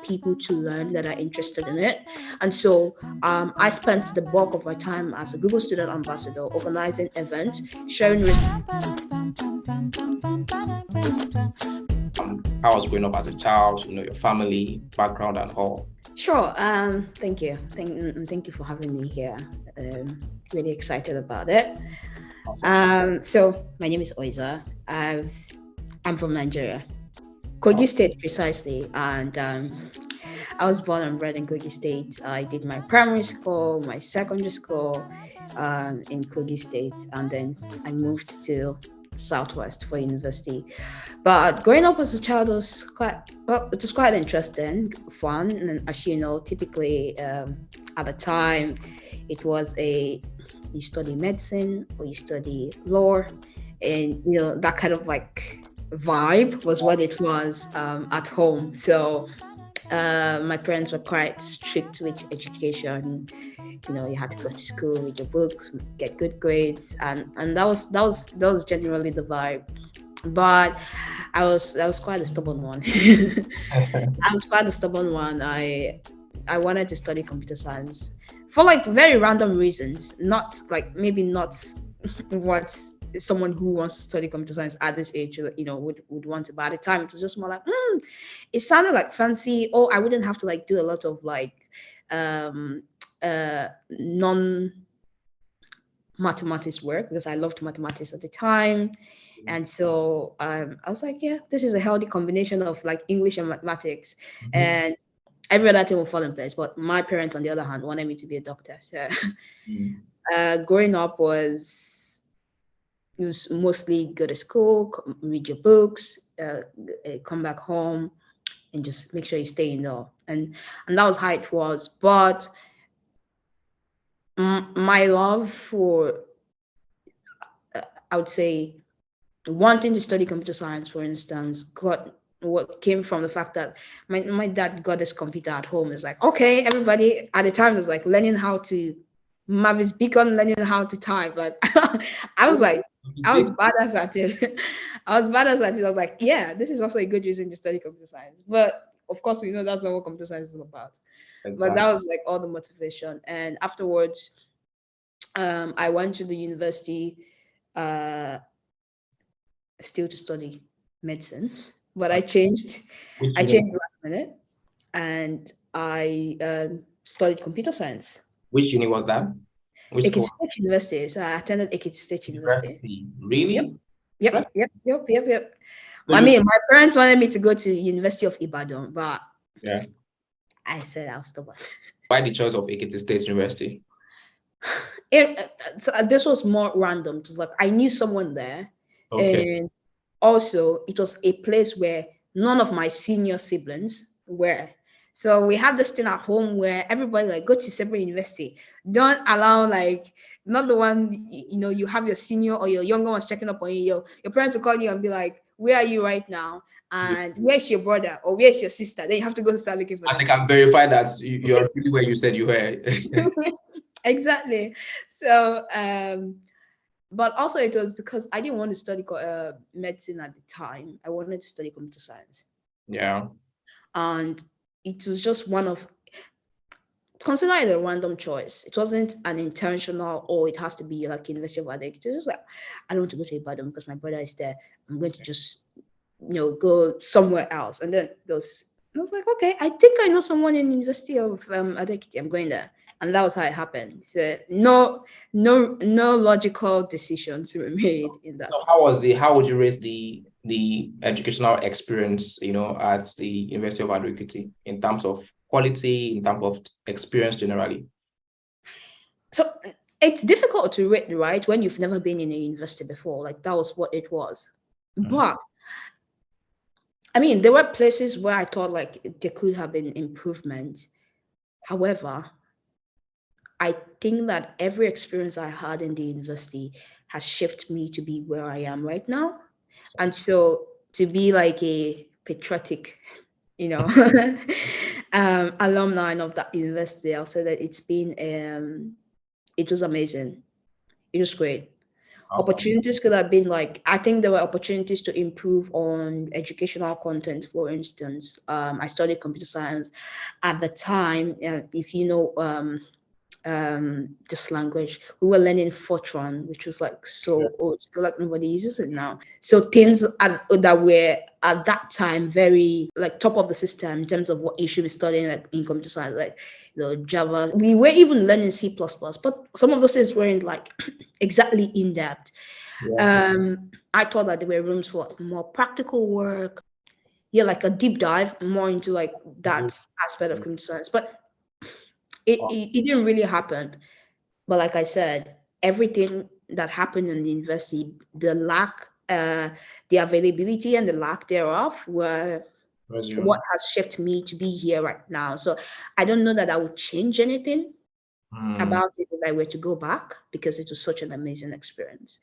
people to learn that are interested in it. And so I spent the bulk of my time as a Google Student Ambassador organizing events, sharing How was growing up as a child, your family background and all. Sure. Thank you. Thank you for having me here. Really excited about it. Awesome. So my name is Oiza. I'm from Nigeria, Kogi Oh, State precisely, and I was born and bred in Kogi State. I did my primary school, my secondary school, in Kogi State, and then I moved to Southwest for university. But growing up as a child was quite well. It was quite interesting, fun, and as you know, typically at the time, it was a you study medicine or you study law, and that kind of like vibe was what it was at home. So my parents were quite strict with education. You had to go to school, read your books, get good grades, and that was generally the vibe. But I was quite a stubborn one. I was quite a stubborn one. I wanted to study computer science for like very random reasons, not like maybe not what someone who wants to study computer science at this age would want to. But at the time it was just more like it sounded like fancy. Oh, I wouldn't have to like do a lot of like um non mathematics work because I loved mathematics at the time. And so I was like, yeah, this is a healthy combination of like English and mathematics. mhm. And every other thing will fall in place. But my parents, on the other hand, wanted me to be a doctor. So Mm. growing up was mostly go to school, read your books, come back home, and just make sure you stay in there. And that was how it was. But my love for, uh, I would say, wanting to study computer science, for instance, got what came from the fact that my dad got this computer at home. It's like, okay, everybody at the time was like learning how to Mavis Beacon, learning how to type. But I was Oh, like, it's I was big. badass at it. I was badass at it. I was like, yeah, this is also a good reason to study computer science. But of course, we know that's not what computer science is all about. But Exactly. that was like all the motivation. And afterwards, I went to the university. Uh, still to study medicine, but I Uh, changed. Which I uni? changed last minute, and I studied computer science. Which uni was that? Which Ekiti school? State University. So I attended Ekiti State University. University. Yep, Really? yep, Interesting. yep, yep, yep, yep. So I you, mean, my parents wanted me to go to University of Ibadan, but yeah. I said I was stubborn. Why the choice of Ekiti State University? This was more random. It was like I knew someone there, Okay. and also it was a place where none of my senior siblings were. So we had this thing at home where everybody like go to separate university. Don't allow like not the one you have your senior or your younger ones checking up on you. Your parents will call you and be like, "Where are you right now? Yeah. And where's your brother or where's your sister?" Then you have to go start looking for And they them. can verify that you're really where you said you were. Exactly. So but also it was because I didn't want to study medicine at the time. I wanted to study computer science, Yeah. and it was just one of consider it a random choice. It wasn't an intentional, or it has to be like University of Adelaide. It was just like I don't want to go to Ibadan because my brother is there. I'm going to just go somewhere else. And then I was like, okay, I think I know someone in University of Adekiti. I'm going there. And that was how it happened. So no logical decisions were made in So that. how would you rate the educational experience, at the University of Adó-Ekiti in terms of quality, in terms of experience generally? So it's difficult to rate, right, when you've never been in a university before. Like that was what it was. Mm. But I mean, there were places where I thought like there could have been improvement. However, I think that every experience I had in the university has shaped me to be where I am right now. And so to be like a patriotic, you know, alumni of that university, I'll say that it was amazing. It was great. Awesome. Opportunities could have been like, I think there were opportunities to improve on educational content. For instance, I studied computer science at the time. If you know this language, we were learning Fortran, which was like Yeah. so old school, like nobody uses it now. So things that were at that time very like top of the system in terms of what you should be studying like in computer science, like Java. We were even learning C++, but some of those things weren't like exactly in depth. Yeah. I thought that there were rooms for like more practical work, yeah, like a deep dive more into like Mhm. that aspect of computer science, but it didn't really happen. But like I said, everything that happened in the university, the lack, the availability and the lack thereof were what Resume. has shaped me to be here right now. So I don't know that I would change anything Mm. about it if I were to go back, because it was such an amazing experience.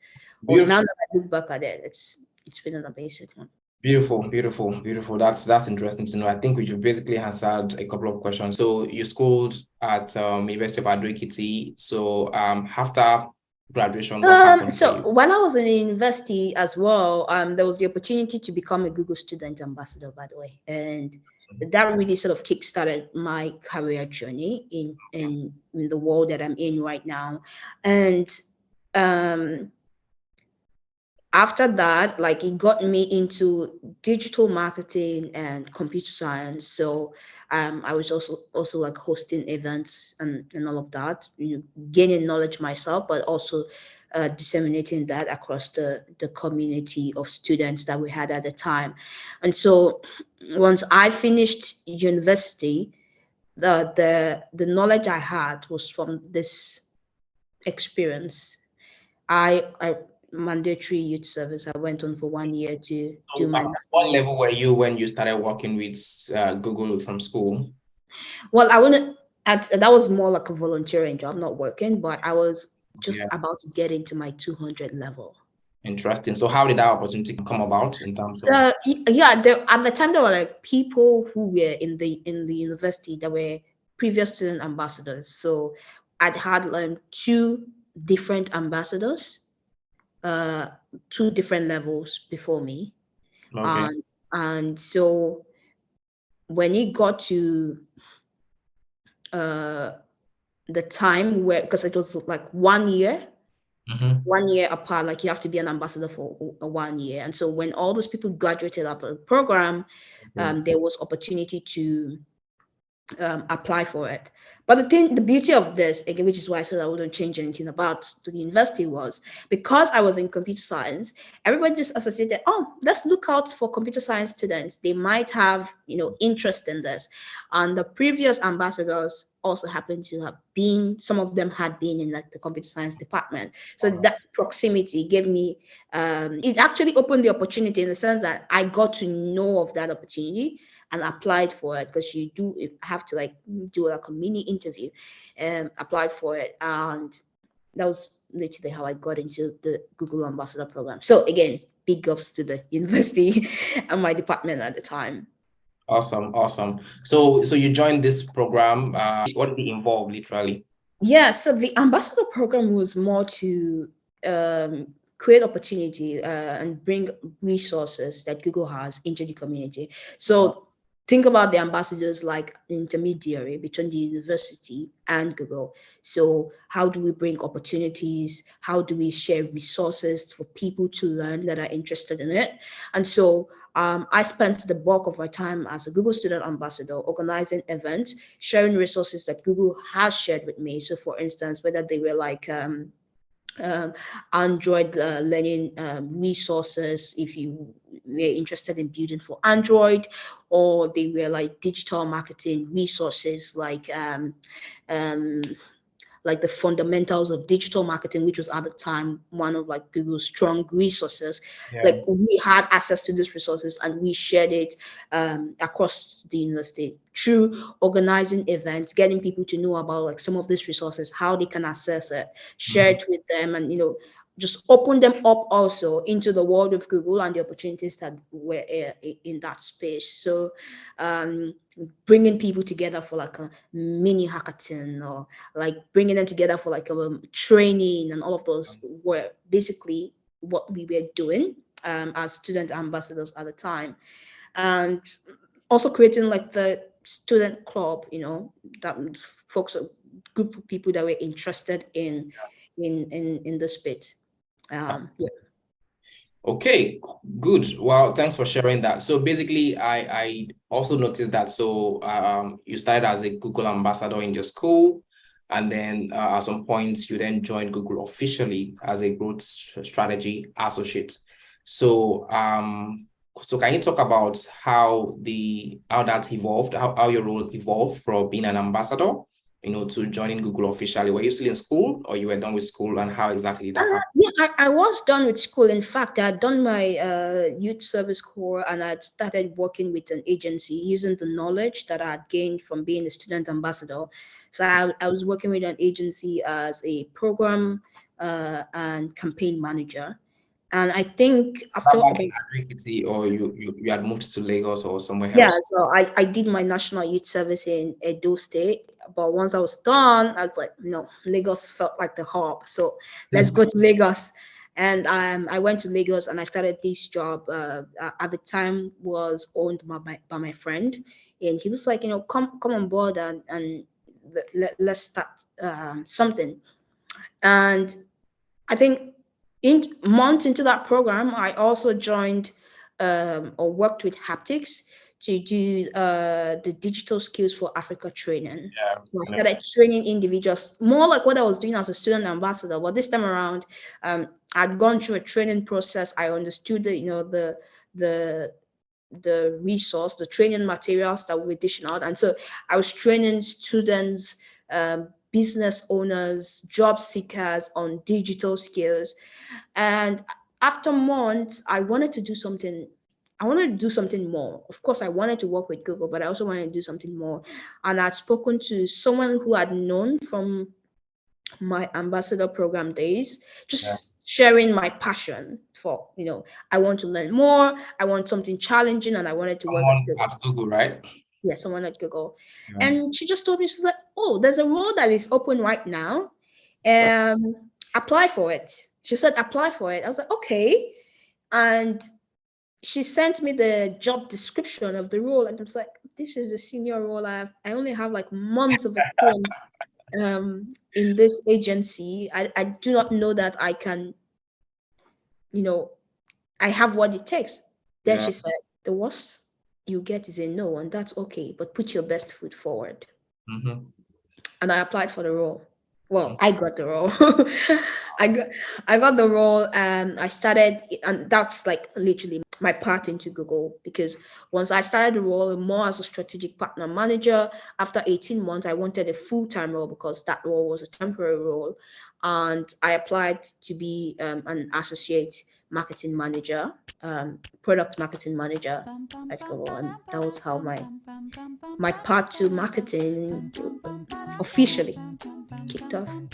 Or now Beautiful. that I look back at it, it's been an amazing one. Beautiful, beautiful, beautiful. That's interesting to know. I think we should basically answered a couple of questions. So you schooled at University of Adó-Ekiti. So after graduation, what happened for you? So when I was in university as well, there was the opportunity to become a Google Student Ambassador, by the way, and that really sort of kickstarted my career journey in the world that I'm in right now. And um, after that, like it got me into digital marketing and computer science. So I was also like hosting events and all of that, gaining knowledge myself, but also disseminating that across the community of students that we had at the time. And so once I finished university, the knowledge I had was from this experience. I mandatory youth service. I went on for 1 year to do So my what nationals. level were you when you started working with Google from school? Well, I wouldn't. That was more like a volunteering job, not working, but I was just Yeah. about to get into my 200 level. Interesting. So how did that opportunity come about in terms of? Yeah, there at the time there were like people who were in the university that were previous student ambassadors. So I'd had two different ambassadors, uh, two different levels before me, Okay. and so when it got to uh the time where, because it was like 1 year, Mm-hmm. 1 year apart, like you have to be an ambassador for a 1 year. And so when all those people graduated after the program, Okay. there was opportunity to apply for it. But the beauty of this, again, which is why I said I wouldn't change anything about the university, was because I was in computer science, everybody just associated, oh, let's look out for computer science students. They might have, interest in this. And the previous ambassadors also happened to have been, some of them had been in like the computer science department. So that proximity gave me, it actually opened the opportunity in the sense that I got to know of that opportunity and applied for it, because you do have to like do like a mini interview and applied for it. And that was literally how I got into the Google Ambassador program. So again, big ups to the university and my department at the time. Awesome, awesome. So you joined this program. What did it involve, literally? Yeah, so the ambassador program was more to create opportunity and bring resources that Google has into the community. So think about the ambassadors like intermediary between the university and Google. So how do we bring opportunities? How do we share resources for people to learn that are interested in it? And so I spent the bulk of my time as a Google Student Ambassador organizing events, sharing resources that Google has shared with me. So, for instance, whether they were like um, Android learning resources, if you were interested in building for Android, or they were like digital marketing resources um, like the fundamentals of digital marketing, which was at the time one of like Google's strong resources. Yeah. Like we had access to these resources and we shared it across the university through organizing events, getting people to know about like some of these resources, how they can access it, share Mhm. it with them, and just open them up also into the world of Google and the opportunities that were in that space. So, um, bringing people together for like a mini hackathon, or like bringing them together for like a training, and all of those were basically what we were doing as student ambassadors at the time. And also creating like the student club, that folks, a group of people that were interested in this bit. Yeah. Okay, good. Well, thanks for sharing that. So basically, I also noticed that. So you started as a Google ambassador in your school, and then at some point you then joined Google officially as a growth strategy associate. So so can you talk about how that evolved, how your role evolved from being an ambassador, to joining Google officially? Were you still in school, or you were done with school, and how exactly did that happen? Yeah, I was done with school. In fact, I had done my youth service corps, and I'd started working with an agency using the knowledge that I had gained from being a student ambassador. So I was working with an agency as a program and campaign manager. And I think That after back in about, Adrikiti, or you had moved to Lagos or somewhere yeah, else? so I did my national youth service in Edo State. But once I was done, I was like, no, Lagos felt like the hub. So let's go to Lagos. And I went to Lagos and I started this job. At the time was owned by my friend, and he was like, come on board, and let's start something. And I think in months into that program, I also joined or worked with Haptics to do the digital skills for Africa training. So I Yeah. started training individuals, more like what I was doing as a student ambassador. But this time around, I'd gone through a training process. I understood the the resource, the training materials that we were dishing out. And so I was training students, business owners, job seekers on digital skills. And after months, I wanted to do something. I wanted to do something more. Of course, I wanted to work with Google, but I also wanted to do something more. And I'd spoken to someone who I'd known from my ambassador program days, Yeah. just sharing my passion for, I want to learn more, I want something challenging, and I wanted to work at Someone Google. at Google, right? Yeah, someone at Google. Yeah. And she just told me, she's like, oh, there's a role that is open right now. Apply for it. She said, apply for it. I was like, okay. And she sent me the job description of the role, and I was like, this is a senior role. I only have like months of experience in this agency. I do not know that I can, you know, I have what it takes. Then Yeah. she said, the worst you get is a no, and that's okay, but put your best foot forward. Mm-hmm. And I applied for the role. Well, I got the role. I got I got the role, and I started, and that's like literally my part into Google, because once I started the role more as a strategic partner manager, after 18 months, I wanted a full-time role because that role was a temporary role. And I applied to be an associate marketing manager, product marketing manager Bum bum at bum Google. And ba-dum, that was ba-dum, how bum my bum bum bum bum my bum part to ba-dum, bum marketing bum bum bum ba-dum, officially bum bum bum kicked bum off. bum